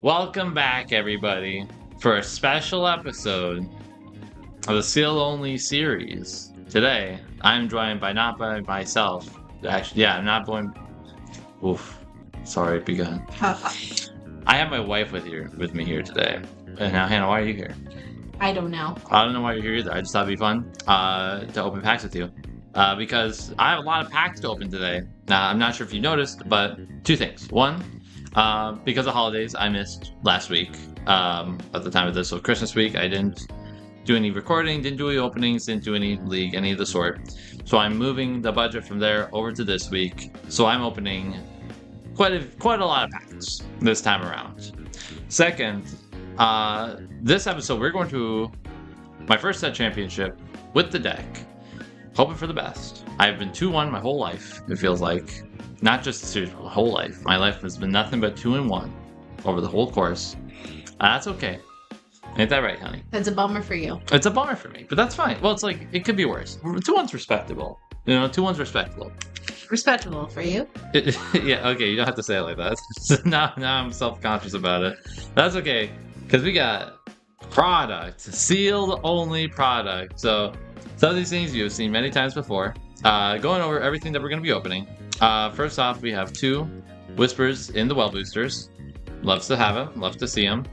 Welcome back, everybody, for a special episode of the Sealed Only series. Today, I'm joined by not by myself. Actually, I'm not going. Oof. Sorry, begun. I have my wife with me here today. And now, Hannah, why are you here? I don't know. I don't know why you're here either. I just thought it'd be fun to open packs with you. Because I have a lot of packs to open today. Now, I'm not sure if you noticed, but two things. One, because of holidays, I missed last week at the time of this. So Christmas week, I didn't do any recording, didn't do any openings, didn't do any league, any of the sort. So I'm moving the budget from there over to this week. So I'm opening quite a lot of packs this time around. Second, this episode we're going to my first set championship with the deck, hoping for the best. I've been 2-1 my whole life. It feels like. Not just the series, but my whole life. My life has been nothing but 2-1 over the whole course. That's okay. Ain't that right, honey? That's a bummer for you. It's a bummer for me, but that's fine. Well, it's like, it could be worse. 2-1's respectable. 2-1's respectable. Respectable for you. Yeah, okay, you don't have to say it like that. now I'm self-conscious about it. That's okay, because we got product. Sealed only product. So, some of these things you've seen many times before. Going over everything that we're going to be opening. First off, we have 2 Whispers in the Well Boosters. Loves to have them. Loves to see them.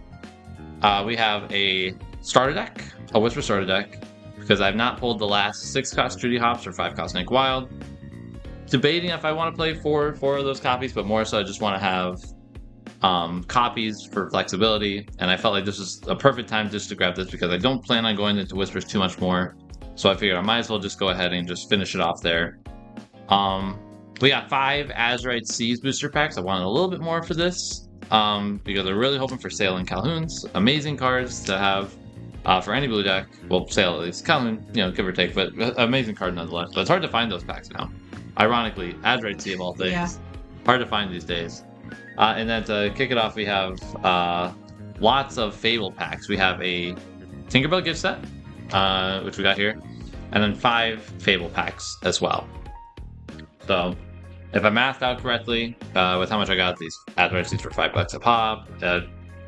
We have a starter deck. A Whisper starter deck. Because I've not pulled the last 6-cost Judy Hops or 5-cost Nick Wild. Debating if I want to play 4 of those copies, but more so I just want to have copies for flexibility. And I felt like this was a perfect time just to grab this because I don't plan on going into Whispers too much more. So I figured I might as well just go ahead and just finish it off there. We got 5 Azurite Seas booster packs. I wanted a little bit more for this because I'm really hoping for Sale and Calhoun's. Amazing cards to have for any blue deck. Well, Sale at least. Calhoun, give or take, but amazing card nonetheless. But it's hard to find those packs now. Ironically, Azurite Sea of all things. Yeah. Hard to find these days. And then to kick it off, we have lots of Fable packs. We have a Tinkerbell gift set, which we got here, and then 5 Fable packs as well. So, if I mathed out correctly, with how much I got these Azurite Seeds for $5 a pop,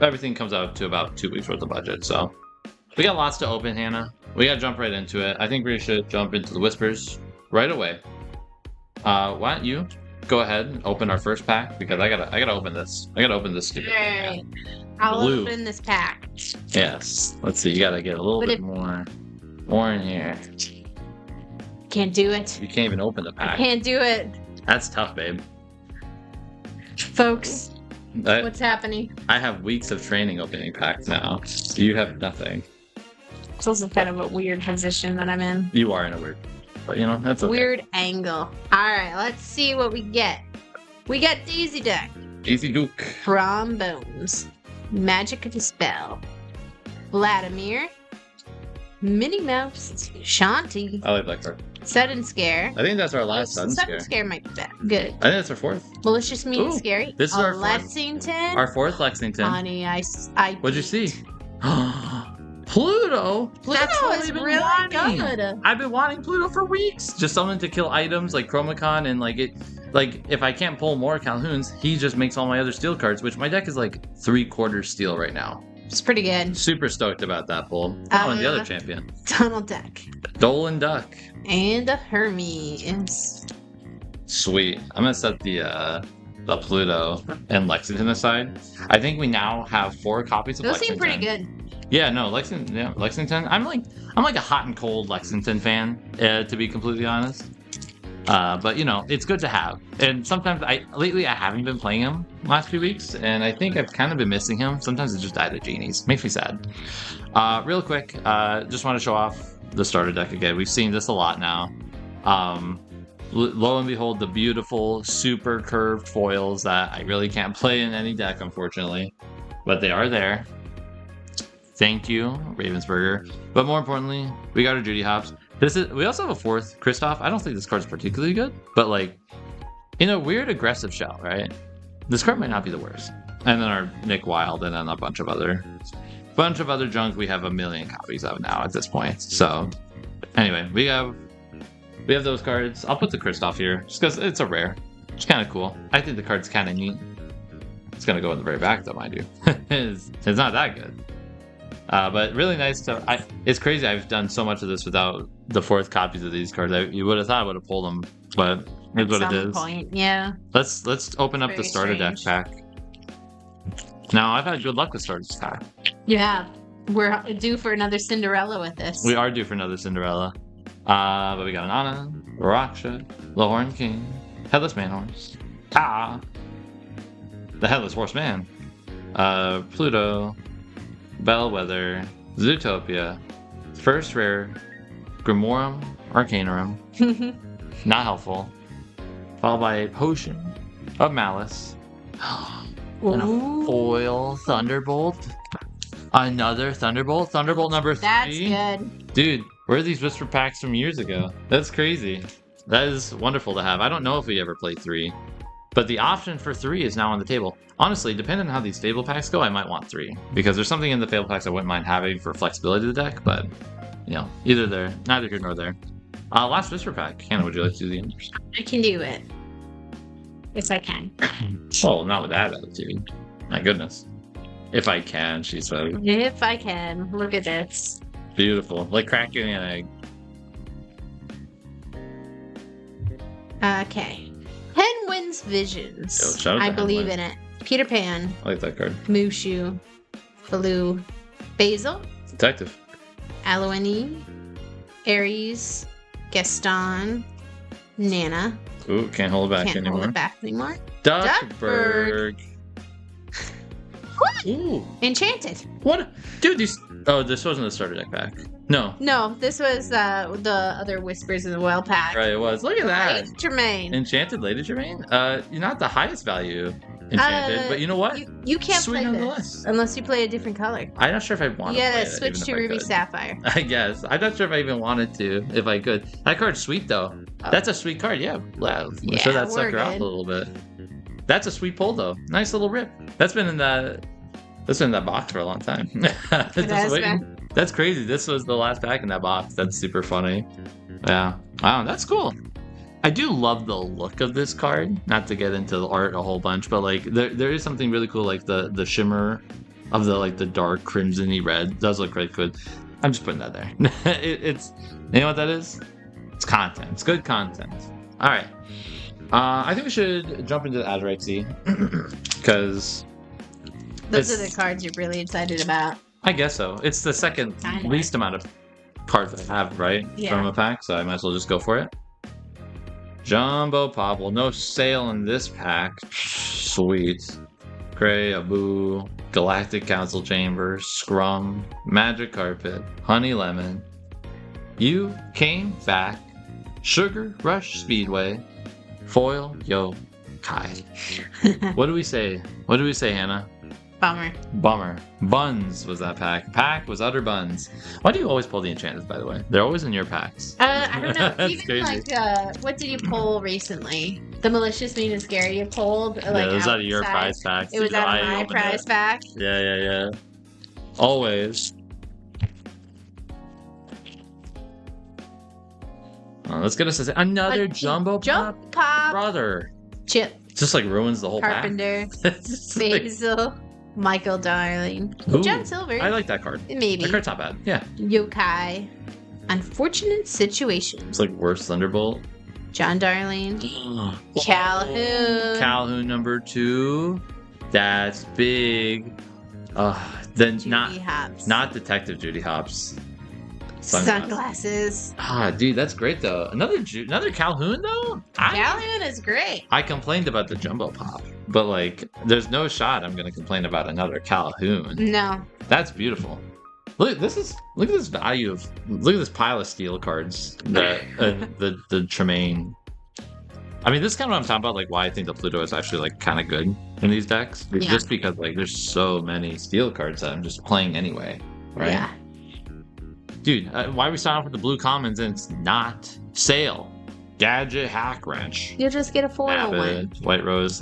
everything comes out to about 2 weeks worth of budget. So, we got lots to open, Hannah. We gotta jump right into it. I think we should jump into the Whispers right away. Why don't you go ahead and open our first pack, because I gotta open this. I gotta open this stupid pack. I'll open this pack. Yes. Let's see. You gotta get a little bit more in here. Can't do it. You can't even open the pack. I can't do it. That's tough, babe. Folks, what's happening? I have weeks of training opening packs now. You have nothing. This is kind of a weird position that I'm in. You are in a weird, but that's okay. Weird angle. All right, let's see what we get. We got Daisy Duck. Daisy Duke. Trombones. Magic of a Spell. Vladimir. Minnie Mouse. Shanti. I like that card. Sudden Scare. I think that's our last Sudden Scare. Sudden Scare might be good. I think that's our 4th. Malicious Mean Scary. This is our Lexington. Our 4th Lexington. Honey, I What'd you see? Pluto. Pluto is really good. I've been wanting Pluto for weeks. Just something to kill items like Chromacon and if I can't pull more Calhouns, he just makes all my other steel cards, which my deck is like 3/4 steel right now. It's pretty good. Super stoked about that pull. And the other champion. Donald Duck. Dolan Duck. And a Hermes. Sweet. I'm gonna set the Pluto and Lexington aside. I think we now have 4 copies of Lexington. Those seem pretty good. Yeah, no, Lexington. I'm like a hot and cold Lexington fan, to be completely honest. But it's good to have. And sometimes lately I haven't been playing him last few weeks, and I think I've kind of been missing him. Sometimes it just died of genies. Makes me sad. Real quick, just want to show off the starter deck again. We've seen this a lot now. Lo and behold, the beautiful, super curved foils that I really can't play in any deck, unfortunately. But they are there. Thank you, Ravensburger. But more importantly, we got our Judy Hops. We also have a 4th Kristoff. I don't think this card's particularly good, but in a weird aggressive shell, right? This card might not be the worst. And then our Nick Wild, and then a bunch of other junk we have a million copies of now at this point. So anyway, we have those cards. I'll put the Kristoff here just because it's a rare. It's kind of cool. I think the card's kind of neat. It's gonna go in the very back, though, mind you. it's not that good. But really nice to. It's crazy. I've done so much of this without the 4th copies of these cards. You would have thought I would have pulled them, but it's what it is. Point, yeah. Let's open up the starter deck pack. Now I've had good luck with starter pack. You have. We're due for another Cinderella with this. We are due for another Cinderella. But we got an Anna, Raksha, Lahorn King, Headless Manhorse, the Headless Horseman, Pluto, Bellwether, Zootopia, First Rare, Grimorum, Arcanorum, not helpful, followed by a Potion of Malice, and a foil Thunderbolt, another Thunderbolt number 3. That's good. Dude, where are these Whisper packs from years ago? That's crazy. That is wonderful to have. I don't know if we ever played 3. But the option for 3 is now on the table. Honestly, depending on how these Fable packs go, I might want 3. Because there's something in the Fable packs I wouldn't mind having for flexibility of the deck, but, you know, neither here nor there. Last Whisper pack. Hannah, would you like to do the honors? I can do it. If I can. Oh, not with that attitude. My goodness. If I can, she said. If I can. Look at this. Beautiful. Like cracking an egg. Okay. Penguin's Visions. Yo, shout out I to believe Henwin. in it. Peter Pan. I like that card. Mushu. Baloo. Basil. Detective. Aloeni. Aries. Gaston. Nana. Ooh, can't hold it back Can't anymore. hold it back anymore. Duckburg. Ooh. Enchanted. What? Dude, these... Oh, this wasn't the starter deck pack. No. No, this was the other Whispers in the Well pack. Right, it was. Look at that. Right, Jermaine. Enchanted Lady Germain? You're not the highest value enchanted, but you know what? You can't Sweet play nonetheless. this unless you play a different color. I'm not sure if I want You to play gotta it, switch even to if I Ruby could. Sapphire. I guess. I'm not sure if I even wanted to, if I could. That card's sweet, though. Oh. That's a sweet card, yeah. Wow. I'm Yeah, sure that we're sucker off a good. little bit. That's a sweet pull, though. Nice little rip. That's been in that box for a long time. has been. That's crazy. This was the last pack in that box. That's super funny. Yeah. Wow, that's cool. I do love the look of this card. Not to get into the art a whole bunch, but like there is something really cool, like the shimmer of the dark crimson-y red. It does look really good. I'm just putting that there. It's you know what that is? It's content. It's good content. All right. I think we should jump into the Azurite Sea because Those are the cards you're really excited about. I guess so. It's the second Kinda. least amount of cards I have, right? Yeah. From a pack, so I might as well just go for it. Jumbo Popple. No sale in this pack. Sweet. Gray, Abu, Galactic Council Chambers, Scrum, Magic Carpet, Honey Lemon. You Came Back, Sugar Rush Speedway, Foil Yo Kai. What do we say? What do we say, Hannah? Bummer. Bummer. Buns was that pack. Pack was utter buns. Why do you always pull the enchantments, by the way? They're always in your packs. I don't know. That's Even crazy. like, what did you pull recently? The Malicious Mean and Scary you pulled? Like, Yeah, it was out of your outside? prize packs. It was You know, out I of my opened prize it. pack. Yeah. Always. Let's get us another Like, Jumbo Pop. Jump Pop. Brother. Chip. Just like ruins the whole Carpenter. pack. It's just like- Basil. Michael Darling. Ooh, John Silver. I like that card. Maybe. That card's not bad. Yeah. Yokai. Unfortunate Situations. It's like worse Thunderbolt. John Darling. Calhoun. Calhoun number 2. That's big. Then Judy not Hopps. Detective Judy Hopps. Sunglasses. Dude, that's great though. Another Calhoun though. Calhoun is great. I complained about the Jumbo Pop, but like, there's no shot I'm gonna complain about another Calhoun. No. That's beautiful. Look at this value of look at this pile of steel cards that the Tremaine. I mean, this is kind of what I'm talking about, like why I think the Pluto is actually like kind of good in these decks, Yeah. just because like there's so many steel cards that I'm just playing anyway, right? Yeah. Dude, why are we starting off with the blue commons and it's not sale? Gadget Hack Wrench. You'll just get a foil one. Avid, White Rose,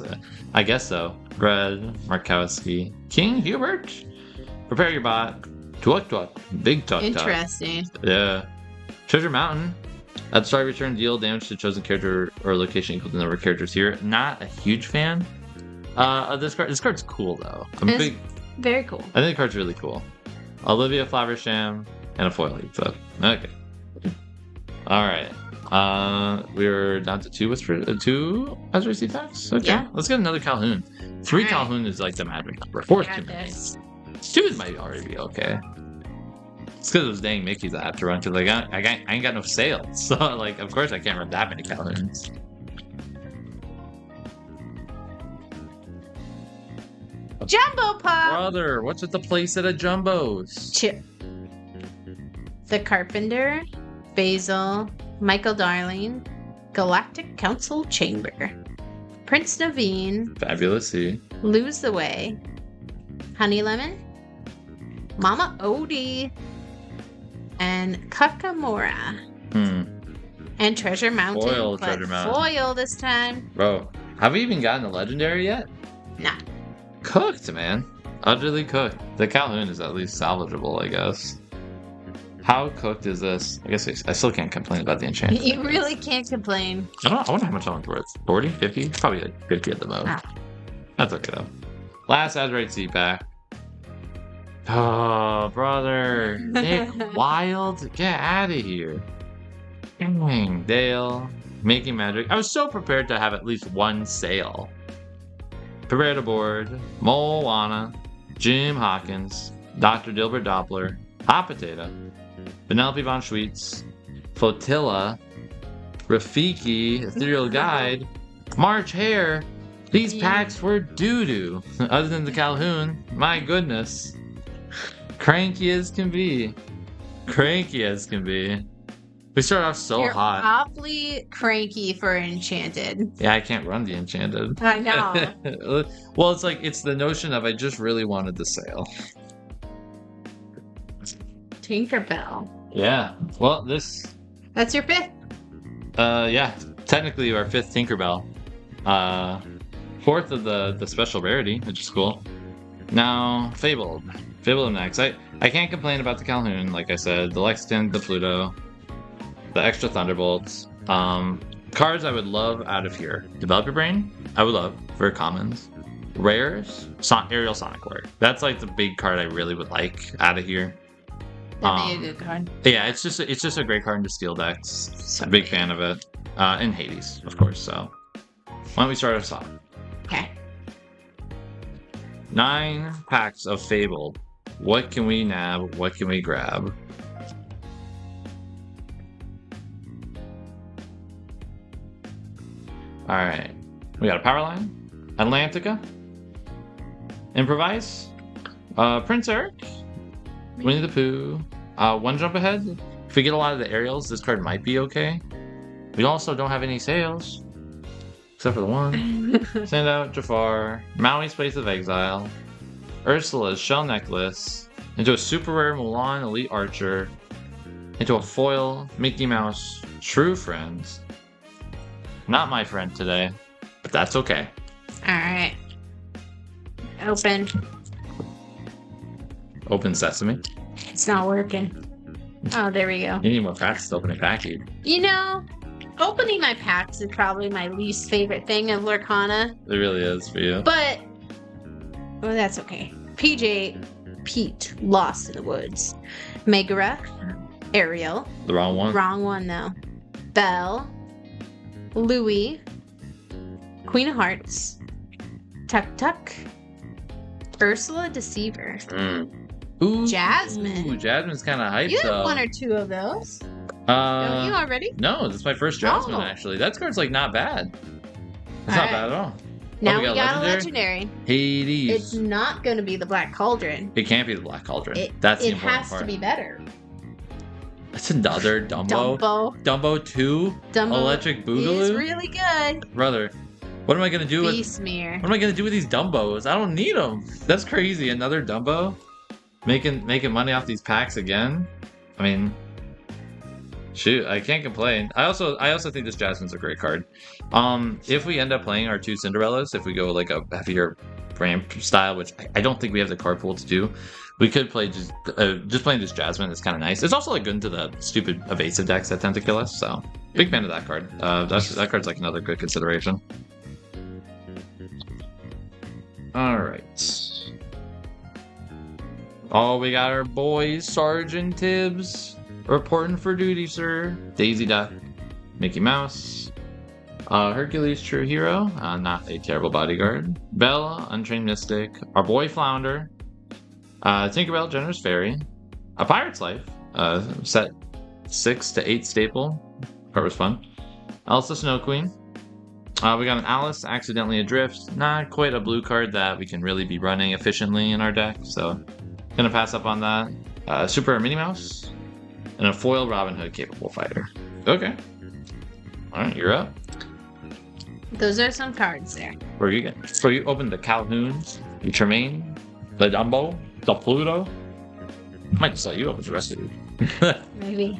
I guess so. Gred, Markowski, King Hubert. Prepare your bot. Twuk, Big Tuk. Interesting. Yeah. Treasure Mountain. At the start of your turn, deal damage to chosen character or location equal to the number of characters here. Not a huge fan. This card's cool though. It's very cool. I think the card's really cool. Olivia Flaversham and a foil heat flip. Okay. All right. We're down to two Azure packs. Okay. Yeah. Let's get another Calhoun. 3 All right. Calhoun is like the magic number. 4's Got too many. this. 2 might already be okay. It's because those dang Mickeys I have to run, because like I ain't got no sales. So like of course I can't run that many Calhouns. Jumbo Pop. Brother, what's with the place at a Jumbos? Chip. The Carpenter. Basil. Michael Darling. Galactic Council Chamber. Prince Naveen. Fabulous C. Lose the Way. Honey Lemon. Mama Odie. And Kakamora. And Treasure Mountain. Foil but Treasure Mountain. Foil this time. Bro, have we even gotten a legendary yet? Nah. Cooked, man. Utterly cooked. The Calhoun is at least salvageable, I guess. How cooked is this? I guess I still can't complain about the enchantment. You really can't complain. I wonder how much I'm worth. 40? 50? Probably like 50 at the most. Ah. That's okay though. Last Azurite C pack. Oh, brother. Nick Wild? Get out of here. Dang. Dale. Making Magic. I was so prepared to have at least one sale. Prepare to board. Moana. Jim Hawkins. Dr. Dilbert Doppler. Hot Potato. Penelope Von Schweetz. Flotilla. Rafiki. Ethereal Guide. March Hare. These packs were doo-doo. Other than the Calhoun. My goodness. Cranky as can be. Cranky as can be. We started off so You're hot. awfully cranky for Enchanted. Yeah, I can't run the Enchanted. I know. Well, it's the notion of I just really wanted the sale. Tinkerbell. Yeah. Well, That's your 5th. yeah. Technically our 5th Tinkerbell. 4th of the special rarity, which is cool. Now, Fabled. Fabled next. I can't complain about the Calhoun, like I said. The Lexington, the Pluto, the extra Thunderbolts. Cards I would love out of here. Developer Brain, I would love for commons. Rares, Aerial Sonic Ward. That's like the big card I really would like out of here. That'd be a good card. Yeah, it's just a great card into steel decks. So a big great. fan of it. And Hades, of course. So why don't we start us off? Okay. 9 packs of Fable. What can we nab? What can we grab? Alright. We got a Powerline. Atlantica. Improvise. Prince Eric. Winnie the Pooh. One jump ahead. If we get a lot of the aerials, this card might be okay. We also don't have any sales. Except for the one. Send out Jafar. Maui's Place of Exile. Ursula's Shell Necklace. Into a super rare Mulan Elite Archer. Into a foil Mickey Mouse True Friends. Not my friend today, but that's okay. Alright. Open. Open Sesame. It's not working. Oh, there we go. You need more practice to open a package. You know, opening my packs is probably my least favorite thing of Lorcana, It really is for you. but well, that's okay. Pete, Lost in the Woods. Megara, Ariel, The wrong one. wrong one though. Belle, Louis, Queen of Hearts, Tuk, Ursula Deceiver, Ooh, Jasmine. Ooh, Jasmine's kind of hyped You have though. one or two of those. Don't you already? No, this is my first Jasmine Oh. actually. That card's like not bad. It's not Alright. bad at all. Now we we got got a legendary? legendary. Hades. It's not going to be the Black Cauldron. It can't be the Black Cauldron. It, That's the it important has part. to be better. That's another Dumbo. Dumbo 2? Dumbo Electric is Boogaloo? really good. Brother, what am I gonna do with Beastmere. what am I gonna do with these Dumbos? I don't need them. That's crazy. Another Dumbo? Making money off these packs again? I mean, shoot, I can't complain. I also think this Jasmine's a great card. If we end up playing our 2 Cinderellas, if we go like a heavier ramp style, which I don't think we have the card pool to do, we could play just playing this Jasmine is kind of nice. It's also like good into the stupid evasive decks that tend to kill us. So big fan of that card. That card's like another good consideration. Alright. Oh, we got our boy Sergeant Tibbs reporting for duty, sir. Daisy Duck, Mickey Mouse, Hercules, true hero, not a terrible bodyguard. Bella, untrained mystic. Our boy Flounder, Tinkerbell, generous fairy. A pirate's life, set 6 to 8 staple. That was fun. Elsa, Snow Queen. We got an Alice, accidentally adrift. Not quite a blue card that we can really be running efficiently in our deck, so gonna pass up on that. Super Minnie Mouse, and a foil Robin Hood capable fighter. Okay. Alright, you're up. Those are some cards there. Where you get? So you open the Calhoun, the Tremaine, the Dumbo, the Pluto. Might just let you open the rest of it. Maybe.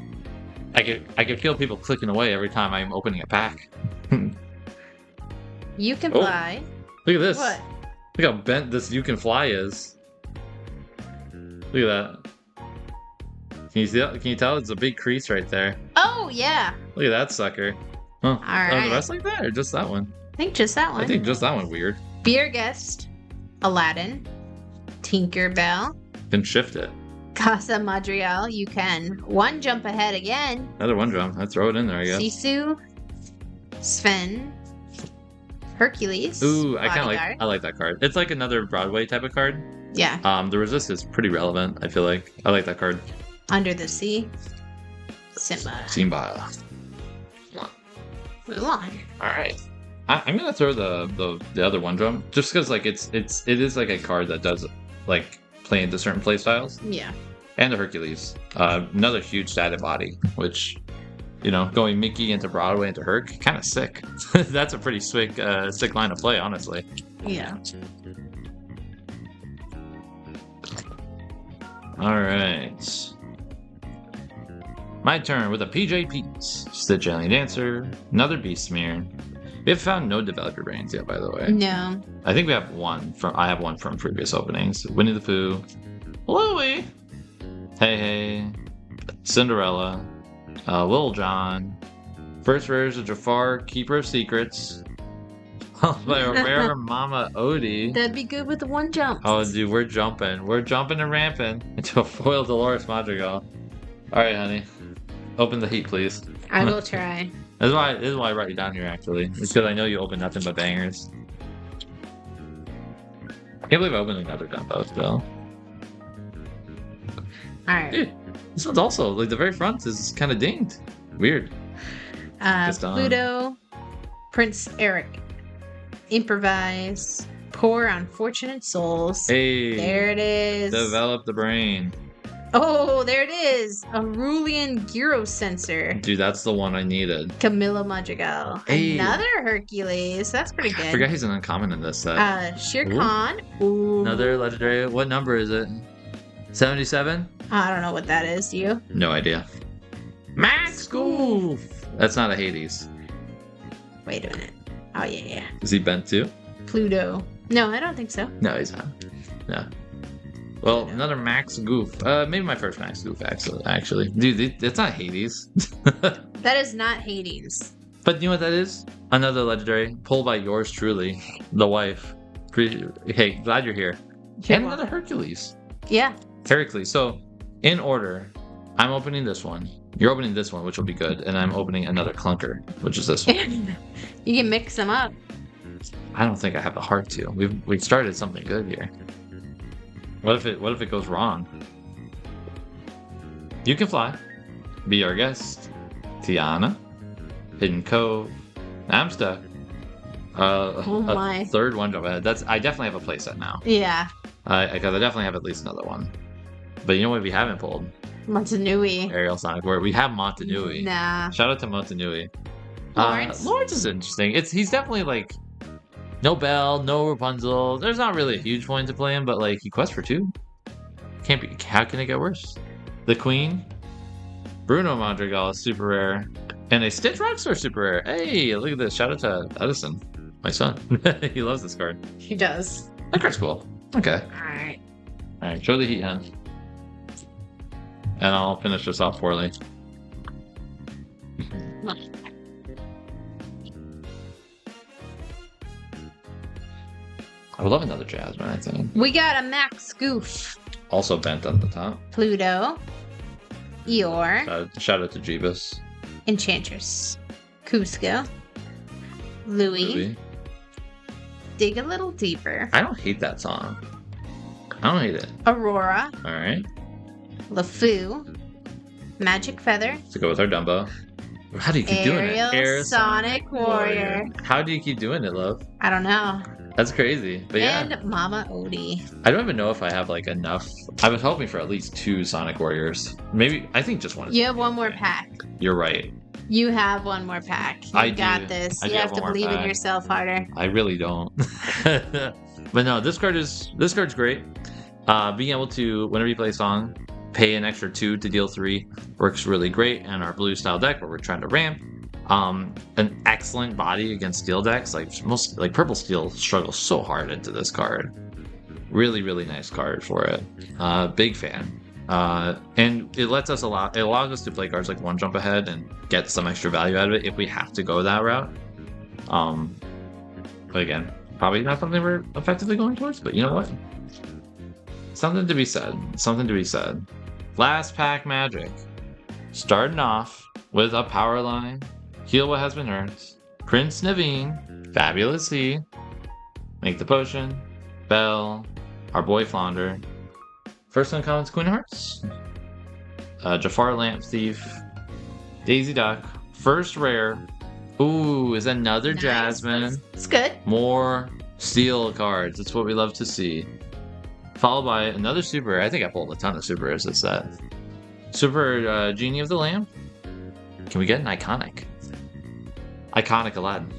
I can feel people clicking away every time I'm opening a pack. You can fly. Look at this. What? Look how bent this You Can Fly is. Look at that. Can you see that? Can you tell? It's a big crease right there. Oh, yeah. Look at that sucker. Huh. Alright. The rest like that, or just that one? I think just that one. I think just that one weird. Beer Guest, Aladdin, Tinkerbell, Can shift it. Casa Madrigal, you can. One jump ahead again. Another one drum. I'd throw it in there, I guess. Sisu, Sven, Hercules. Ooh, I kind of Bodyguard. I like that card. It's like another Broadway type of card. Yeah. The resist is pretty relevant, I feel like. I like that card. Under the Sea, Simba. Mulan. Alright. I'm gonna throw the other one drum just because like it is like a card that does like play into certain play styles. Yeah. And the Hercules. Another huge static body, which, you know, going Mickey into Broadway into Herc, kind of sick. That's a pretty sick line of play, honestly. Yeah. Alright. My turn with a PJ Pete's. Stitch Alien Dancer, another Beast Smear. We have found no Developer Brains yet, by the way. No. I think we have one I have one from previous openings. Winnie the Pooh, Louie, Hey Hey, Cinderella, Lil Jon, First Rares of Jafar, Keeper of Secrets, by a rare Mama Odie. That'd be good with the one jump. Oh, dude, we're jumping and ramping into a foil Dolores Madrigal. All right, honey, open the heat, please. I will try. This is why I brought you down here, actually. It's because I know you open nothing but bangers. I can't believe I opened another Dumbo, though. Alright. Dude, this one's also, like, the very front is kind of dinged. Weird. Pluto, Prince Eric, Improvise, Poor Unfortunate Souls. Hey. There it is. Develop the brain. Oh, there it is. Aurelian Gyrosensor. Dude, that's the one I needed. Camilla Madrigal. Hey. Another Hercules. That's pretty good. I forgot he's an uncommon in this set. Shere Khan. Ooh. Another legendary. What number is it? 77? I don't know what that is. Do you? No idea. Max Goof! That's not a Hades. Wait a minute. Oh, yeah. Is he bent too? Pluto. No, I don't think so. No, he's not. No. Well, another Max Goof. Maybe my first Max Goof, actually. Dude, it's not Hades. That is not Hades. But you know what that is? Another legendary. Pulled by yours truly, the wife. Hey, glad you're here. And another Hercules. Yeah. Hercules. So, in order, I'm opening this one. You're opening this one, which will be good. And I'm opening another clunker, which is this one. You can mix them up. I don't think I have the heart to. We've started something good here. What if it goes wrong? You Can Fly, Be Our Guest, Tiana, Hidden Cove. I'm stuck. My. A third one jump ahead. I definitely have a playset now. Yeah. Because I definitely have at least another one. But you know what we haven't pulled? Montanui. Aerial Sonic Word. We have Montanui. Nah. Shout out to Montanui. Lawrence. Lawrence is interesting. He's definitely like no Belle, no Rapunzel. There's not really a huge point to play him, but like he quests for 2. Can't be. How can it get worse? The Queen, Bruno Madrigal is super rare, and a Stitch Rockstar super rare. Hey, look at this! Shout out to Edison, my son. He loves this card. He does. That card's cool. Okay. Alright. All right. Show the heat, hun. And I'll finish this off poorly. I would love another Jasmine, I think. We got a Max Goof. Also bent on the top. Pluto. Eeyore. Shout out to Jeebus. Enchantress. Cusco. Louie. Dig a Little Deeper. I don't hate that song. I don't hate it. Aurora. Alright. LeFou. Magic Feather. To go with our Dumbo. How do you keep doing it? Ariel Sonic Warrior. How do you keep doing it, love? I don't know. That's crazy. But yeah. And Mama Odie. I don't even know if I have like enough. I was hoping for at least 2 Sonic Warriors. Maybe, I think just one. You have one more pack. You're right. You have one more pack. You got this. You have to believe in yourself harder. I really don't. But no, this card's great. Being able to, whenever you play a song, pay an extra 2 to deal 3 works really great. And our blue style deck where we're trying to ramp, an excellent body against steel decks. Like purple steel struggles so hard into this card. Really, really nice card for it. Big fan. And it allows us to play cards like one jump ahead and get some extra value out of it if we have to go that route. But again, probably not something we're effectively going towards, but you know what? Something to be said. Something to be said. Last pack magic. Starting off with a power line. Heal what has been earned. Prince Naveen. Fabulous He. Make the Potion. Bell. Our boy Flounder. First uncommon Queen of Hearts. Jafar Lamp Thief. Daisy Duck. First rare. Ooh, is another nice. Jasmine. It's good. More steel cards. That's what we love to see. Followed by another super. I think I pulled a ton of supers this set. Super Genie of the Lamp. Can we get an iconic? Iconic Aladdin.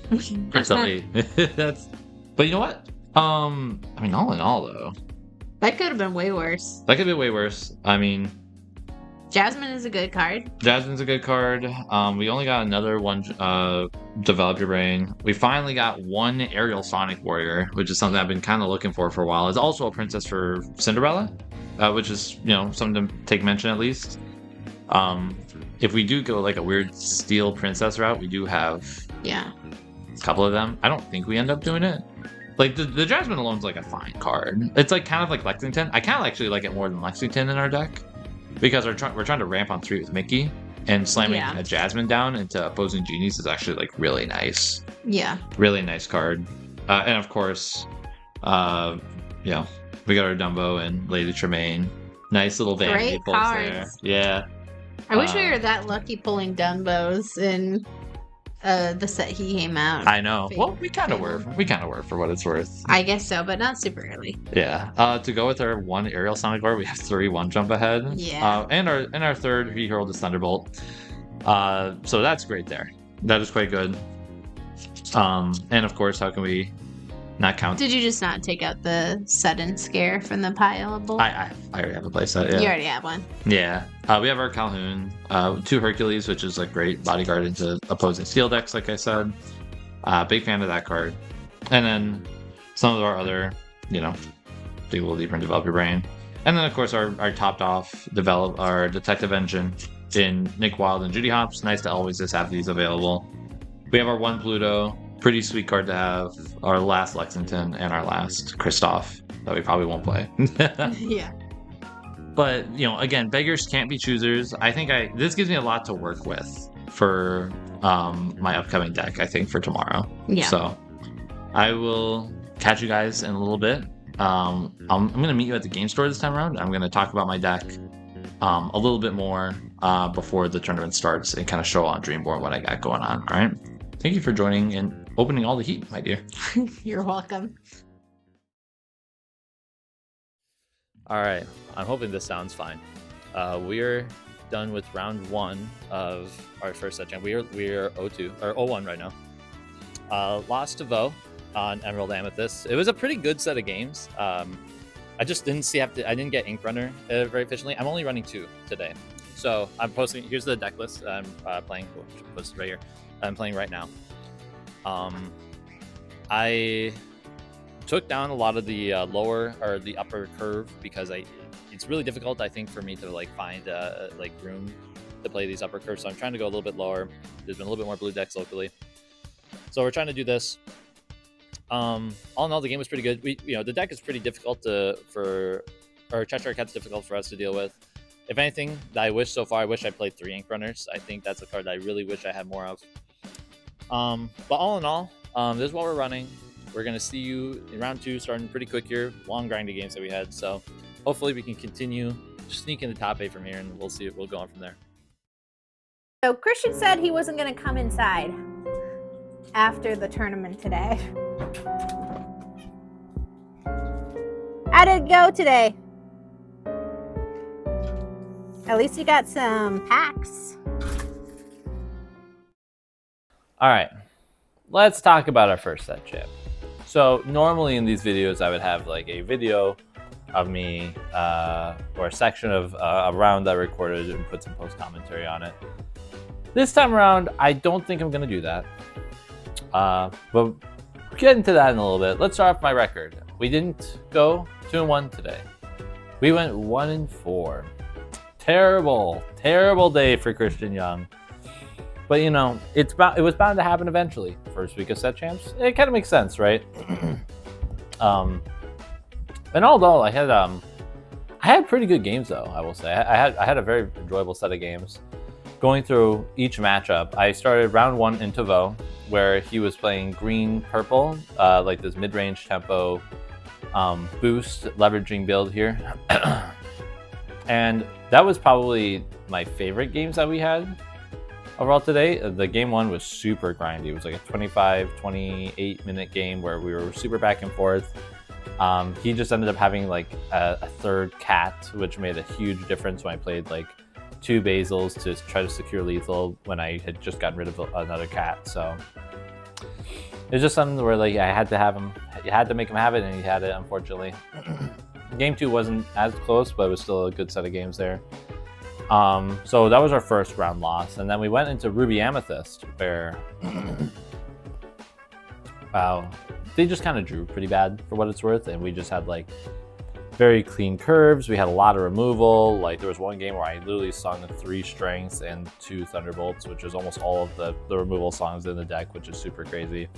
That's. But you know what? I mean, all in all, though. That could have been way worse. That could be way worse. I mean, Jasmine is a good card. Jasmine's a good card. We only got another one, Develop Your Brain. We finally got one Aerial Sonic Warrior, which is something I've been kind of looking for a while. It's also a princess for Cinderella, which is, something to take mention at least. If we do go like a weird steel princess route, we do have a couple of them. I don't think we end up doing it. Like, the Jasmine alone's like a fine card. It's like kind of like Lexington. I kind of actually like it more than Lexington in our deck. Because we're trying to ramp on 3 with Mickey, and slamming a Jasmine down into opposing genies is actually like really nice. Yeah. Really nice card. And of course, we got our Dumbo and Lady Tremaine. Nice little vanity pulls there. Yeah. I wish we were that lucky pulling Dumbos in the set he came out. I know. Well, we kind of were. We kind of were for what it's worth. I guess so, but not super early. Yeah. To go with our one Aerial Sonic Warrior, we have 3 one jump ahead. Yeah. And our third he herald is Thunderbolt. So that's great there. That is quite good. And of course, how can we not count? Did you just not take out the sudden scare from the pile? I already have a playset. Yeah. You already have one. Yeah. We have our Calhoun, 2 Hercules, which is a great bodyguard into opposing steel decks, like I said. Big fan of that card. And then some of our other, dig a little deeper and develop your brain. And then, of course, our topped off our detective engine in Nick Wilde and Judy Hopps. Nice to always just have these available. We have our 1 Pluto. Pretty sweet card to have. Our last Lexington and our last Kristoff that we probably won't play. Yeah. But, again, beggars can't be choosers. I think this gives me a lot to work with for my upcoming deck, I think, for tomorrow. Yeah. So I will catch you guys in a little bit. I'm going to meet you at the game store this time around. I'm going to talk about my deck a little bit more before the tournament starts and kind of show on Dreamboard what I got going on. All right. Thank you for joining and opening all the heat, my dear. You're welcome. All right. I'm hoping this sounds fine. We're done with round 1 of our first set. We're 0-2 or 0-1 right now. Lost to Vo on Emerald Amethyst. It was a pretty good set of games. I just didn't I didn't get Ink Runner very efficiently. I'm only running 2 today. So I'm posting, here's the deck list I'm playing, posted right here. I'm playing right now. I took down a lot of the lower or the upper curve because it's really difficult, I think, for me to find room to play these upper curves. So I'm trying to go a little bit lower. There's been a little bit more blue decks locally. So we're trying to do this. All in all, the game was pretty good. The deck is pretty difficult or Cheshire Cat's difficult for us to deal with. If anything, that I wish so far, I wish I played 3 Ink Runners. I think that's a card that I really wish I had more of. But all in all, this is what we're running. We're going to see you in round 2, starting pretty quick here. Long grindy games that we had. So hopefully we can continue sneaking the top 8 from here, and we'll see. We'll go on from there. So Christian said he wasn't going to come inside after the tournament today. How did it go today? At least you got some packs. All right, let's talk about our first set, Chip. So normally in these videos, I would have like a video of me or a section of a round I recorded and put some post commentary on it. This time around, I don't think I'm gonna do that. But we'll get into that in a little bit. Let's start off my record. We didn't go 2-1 today. We went 1-4. Terrible, terrible day for Christian Young. But you know, it was bound to happen eventually. First week of set champs, it kind of makes sense, right? And although I had pretty good games though, I will say. I had a very enjoyable set of games. Going through each matchup, I started round 1 in Tavo, where he was playing green purple, like this mid-range tempo boost leveraging build here. And that was probably my favorite games that we had overall today. The game 1 was super grindy. It was like a 25-28 minute game where we were super back and forth. He just ended up having like a third cat, which made a huge difference when I played like 2 basils to try to secure lethal when I had just gotten rid of another cat. So it's just something where like I had to have him. You had to make him have it, and he had it, unfortunately. Game 2 wasn't as close, but it was still a good set of games there. So that was our first round loss, and then we went into Ruby Amethyst, where they just kind of drew pretty bad for what it's worth, and we just had like very clean curves. We had a lot of removal. Like there was one game where I literally sung 3 strengths and 2 thunderbolts, which is almost all of the removal songs in the deck, which is super crazy.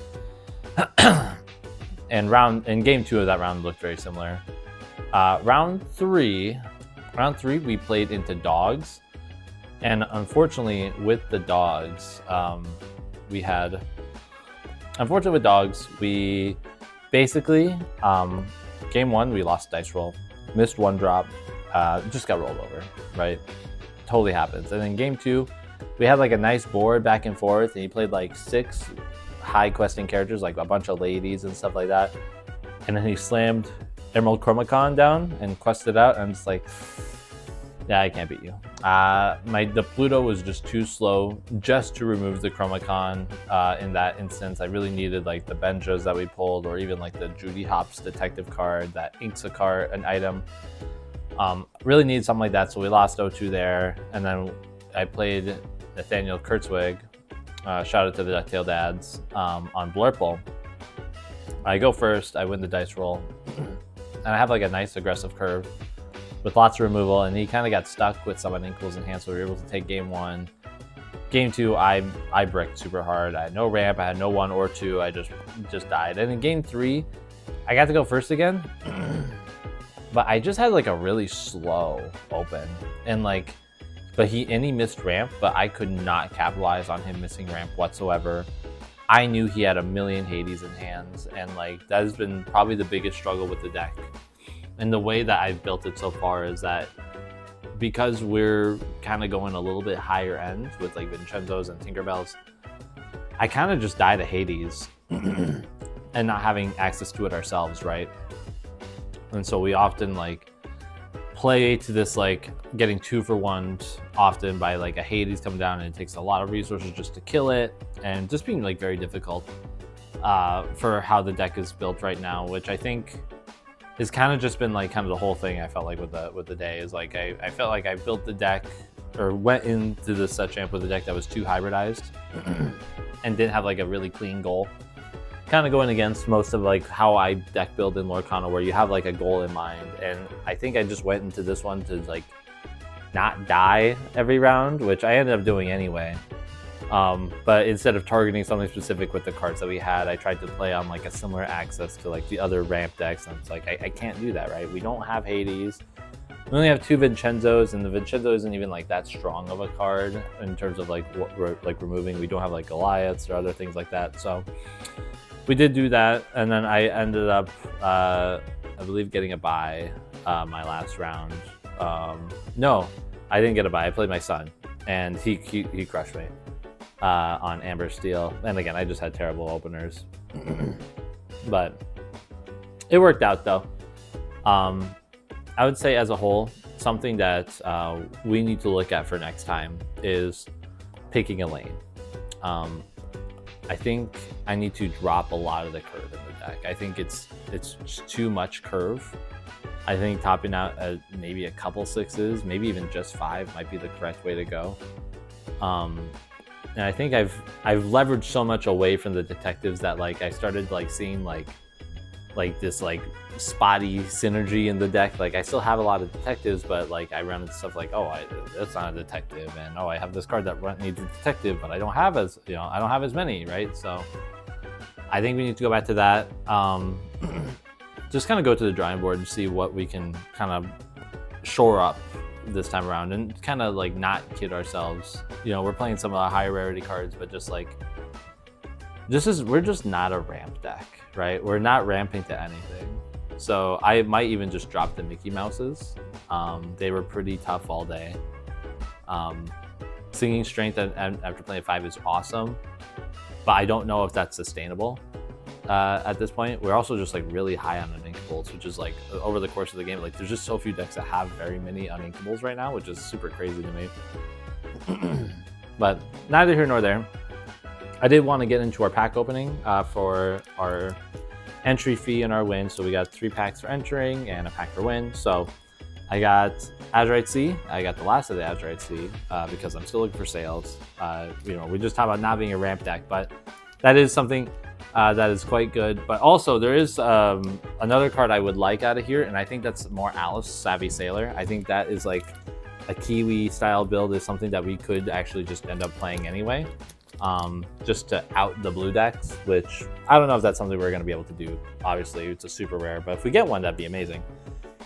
And game 2 of that round looked very similar. Round three, we played into dogs, and unfortunately with the dogs, we basically game 1 we lost dice roll, missed 1 drop, just got rolled over, right? Totally happens. And then game 2, we had like a nice board back and forth, and he played like 6 high questing characters, like a bunch of ladies and stuff like that, and then he slammed Emerald Chromacon down and quested out, and I'm just like, yeah, I can't beat you. The Pluto was just too slow just to remove the Chromacon in that instance. I really needed like the Benjas that we pulled, or even like the Judy Hopps detective card that inks a card, an item. Really needed something like that, so we lost 0-2 there. And then I played Nathaniel Kurtzwig, shout out to the Ducktail Dads, on Blurple. I go first, I win the dice roll, and I have like a nice aggressive curve with lots of removal, and he kind of got stuck with some Unequals in hand, so we were able to take game 1. Game 2, I bricked super hard. I had no ramp, I had no 1 or 2, I just died. And in game 3, I got to go first again, but I just had like a really slow open, and like, he missed ramp, but I could not capitalize on him missing ramp whatsoever. I knew he had a million Hades in hands, and like that has been probably the biggest struggle with the deck. And the way that I've built it so far is that because we're kind of going a little bit higher end with like Vincenzo's and Tinkerbells, I kind of just die to Hades and not having access to it ourselves, right? And so we often like play to this like getting 2 for 1 often by like a Hades coming down, and it takes a lot of resources just to kill it, and just being like very difficult for how the deck is built right now, which I think has kind of just been like kind of the whole thing. I felt like with the day is like I felt like I built the deck, or went into the set champ with a deck that was too hybridized and didn't have like a really clean goal, kind of going against most of like how I deck build in Lorcana, where you have like a goal in mind. And I think I just went into this one to like not die every round, which I ended up doing anyway. But instead of targeting something specific with the cards that we had, I tried to play on like a similar access to like the other ramp decks, and it's like I can't do that, right? We don't have Hades. We only have 2 Vincenzos, and the Vincenzo isn't even like that strong of a card in terms of like what we're like removing. We don't have like Goliaths or other things like that, so we did do that, and then I ended up, I believe, getting a bye my last round. No, I didn't get a bye. I played my son, and he crushed me on Amber Steel. And again, I just had terrible openers, but it worked out though. I would say as a whole, something that we need to look at for next time is picking a lane. I think I need to drop a lot of the curve in the deck. I think it's just too much curve. I think topping out at maybe a couple 6s, maybe even just 5 might be the correct way to go. And I think I've leveraged so much away from the detectives that like I started like seeing like this like spotty synergy in the deck. Like I still have a lot of detectives, but like I run into stuff like, oh, that's not a detective, and oh, I have this card that needs a detective, but I don't have as many, right? So I think we need to go back to that. Just kind of go to the drawing board and see what we can kind of shore up this time around, and kind of like not kid ourselves. You know, we're playing some of the higher rarity cards, but just like we're just not a ramp deck, right? We're not ramping to anything. So I might even just drop the Mickey Mouses. They were pretty tough all day. Singing Strength after playing 5 is awesome, but I don't know if that's sustainable at this point. We're also just like really high on uninkables, which is like over the course of the game, like there's just so few decks that have very many uninkables right now, which is super crazy to me. But neither here nor there. I did want to get into our pack opening for our entry fee and our win. So we got 3 packs for entering and a pack for win. So I got Azurite Sea. I got the last of the Azurite Sea because I'm still looking for sales. You know, we just talked about not being a ramp deck, but that is something that is quite good. But also there is another card I would like out of here, and I think that's more Alice, Savvy Sailor. I think that is like a Kiwi style build is something that we could actually just end up playing anyway. Just to out the blue decks, which I don't know if that's something we're going to be able to do. Obviously, it's a super rare, but if we get one, that'd be amazing.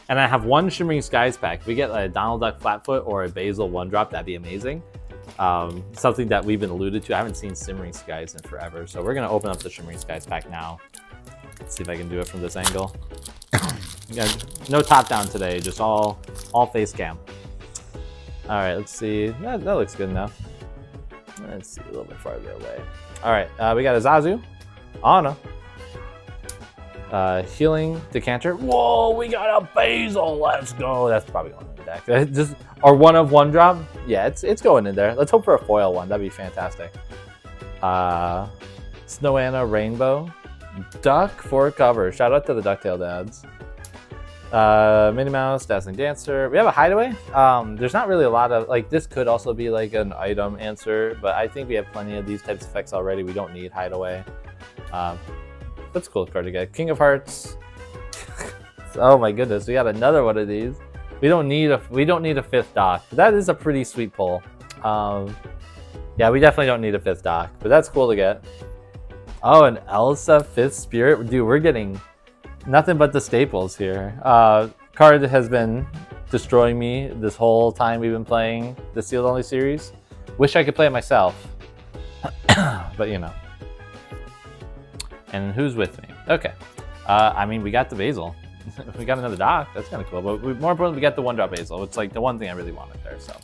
And I have 1 Shimmering Skies pack. If we get a Donald Duck Flatfoot or a Basil 1-drop, that'd be amazing. Something that we've been alluded to. I haven't seen Shimmering Skies in forever, so we're going to open up the Shimmering Skies pack now. Let's see if I can do it from this angle. Yeah, no top down today, just all face cam. All right, let's see. That looks good enough. Let's see, a little bit farther away. All right, we got a Zazu, Anna, Healing Decanter. Whoa, we got a Basil. Let's go. That's probably going in the deck. Just our 1 of 1 drop. Yeah, it's going in there. Let's hope for a foil one. That'd be fantastic. Snow Anna Rainbow, Duck for cover. Shout out to the Ducktail dads. Minnie Mouse, Dazzling Dancer. We have a Hideaway. There's not really a lot of, like, this could also be like an item answer, but I think we have plenty of these types of effects already. We don't need Hideaway. That's a cool card to get. King of Hearts. Oh my goodness, we got another one of these. We don't need a 5th dock. That is a pretty sweet pull. Yeah, we definitely don't need a 5th dock, but that's cool to get. Oh, an Elsa 5th Spirit. Dude, we're getting nothing but the staples here. Card has been destroying me this whole time we've been playing the Sealed Only series. Wish I could play it myself, but you know. And who's with me? Okay. I mean, we got the Basil. We got another dock. That's kind of cool. But more importantly, we got the 1-drop Basil. It's like the one thing I really wanted there. So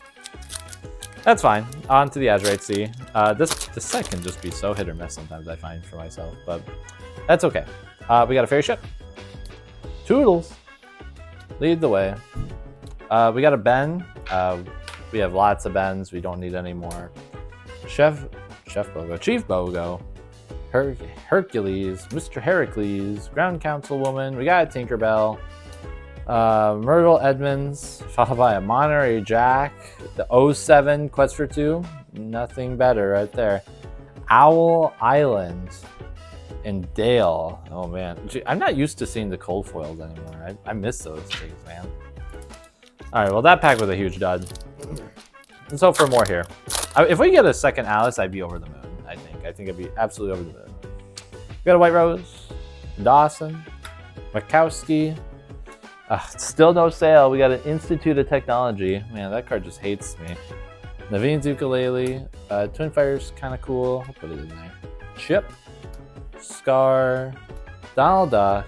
that's fine. On to the Azurite Sea. This set can just be so hit or miss sometimes, I find, for myself. But that's okay. We got a Fairy Ship. Toodles. Lead the way. We got a Ben. We have lots of Bens. We don't need any more. Chef Bogo. Chief Bogo. Hercules. Mr. Heracles. Ground Councilwoman. We got a Tinkerbell. Myrtle Edmonds. Followed by a Monterey Jack. The 07 Quest for 2. Nothing better right there. Owl Island. And Dale. Oh man, I'm not used to seeing the cold foils anymore. I miss those things, man. All right, well that pack was a huge dud. Let's hope for more here. If we get a second Alice, I'd be over the moon. I think I'd be absolutely over the moon. We got a White Rose, Dawson, Makowski. Still no sale. We got an Institute of Technology. Man, that card just hates me. Naveen's Ukulele. Twin Fire's kind of cool. I'll put it in there. Chip. Scar. Donald Duck.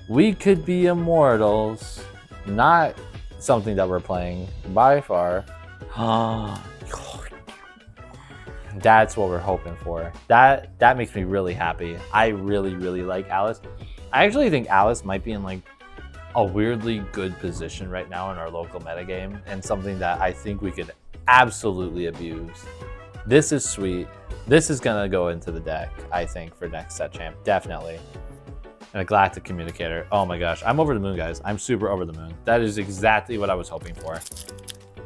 We Could Be Immortals. Not something that we're playing by far. That's what we're hoping for. That makes me really happy. I really, really like Alice. I actually think Alice might be in like a weirdly good position right now in our local metagame, and something that I think we could absolutely abuse. This is sweet. This is gonna go into the deck, I think, for next set champ, definitely. And a Galactic Communicator. Oh my gosh, I'm over the moon, guys. I'm super over the moon. That is exactly what I was hoping for.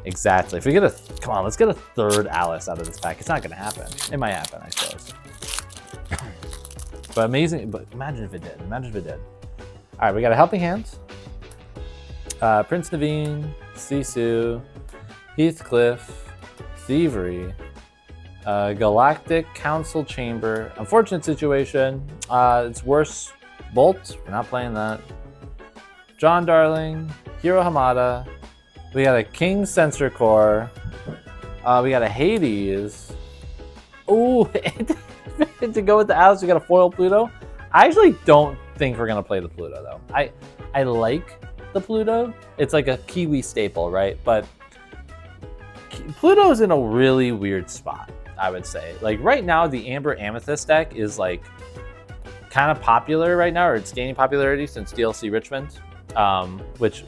Exactly. If we get come on, let's get a third Alice out of this pack. It's not gonna happen. It might happen, I suppose. But amazing, but imagine if it did. Imagine if it did. All right, we got a Helping Hand. Prince Naveen, Sisu, Heathcliff, Thievery, Galactic Council Chamber. Unfortunate situation. It's worse. Bolt, we're not playing that. John Darling, Hiro Hamada. We got a King Sensor Core. We got a Hades. Ooh, to go with the Alice, we got a foil Pluto. I actually don't think we're gonna play the Pluto though. I like the Pluto. It's like a Kiwi staple, right? But Pluto's in a really weird spot, I would say. Like right now, the Amber Amethyst deck is like kind of popular right now, or it's gaining popularity since DLC Richmond. Which,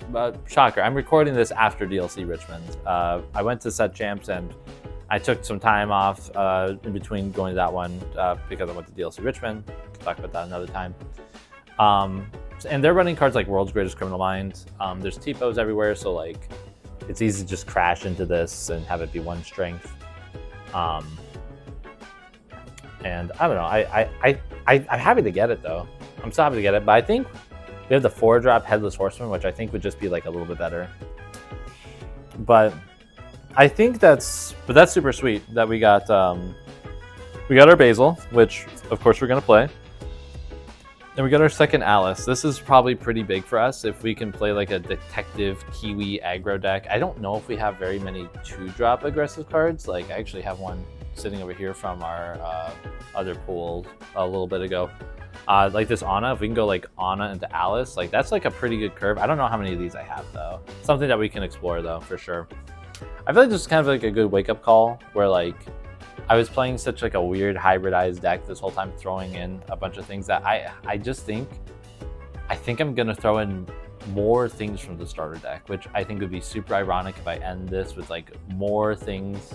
shocker, I'm recording this after DLC Richmond. I went to set champs and I took some time off in between going to that one because I went to DLC Richmond. We'll talk about that another time. And they're running cards like World's Greatest Criminal Mind. There's TPOs everywhere, so like it's easy to just crash into this and have it be one strength. And I don't know, I'm happy to get it though. I'm so happy to get it, but I think we have the 4-drop Headless Horseman, which I think would just be like a little bit better. But I think that's super sweet that we got our Basil, which of course we're gonna play. And we got our second Alice. This is probably pretty big for us if we can play like a Detective Kiwi aggro deck. I don't know if we have very many 2-drop aggressive cards. Like I actually have one sitting over here from our other pool a little bit ago. Like this Anna, if we can go like Anna into Alice, like that's like a pretty good curve. I don't know how many of these I have though. Something that we can explore though, for sure. I feel like this is kind of like a good wake-up call where like I was playing such like a weird hybridized deck this whole time, throwing in a bunch of things that I think I'm gonna throw in more things from the starter deck, which I think would be super ironic if I end this with like more things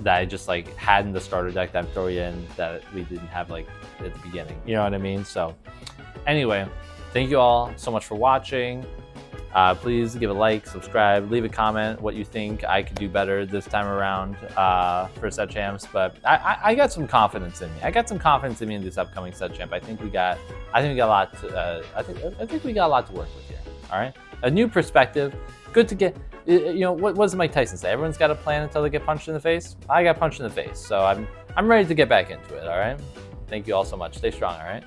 that I just like had in the starter deck that I'm throwing in that we didn't have like at the beginning. You know what I mean? So anyway, thank you all so much for watching. Please give a like, subscribe, leave a comment what you think I could do better this time around for set champs. But I got some confidence in me. I got some confidence in me in this upcoming set champ. I think we got a lot to I think we got a lot to work with here. All right, a new perspective. Good to get. You know, what does Mike Tyson say? Everyone's got a plan until they get punched in the face. I got punched in the face, so I'm ready to get back into it. All right. Thank you all so much. Stay strong. All right.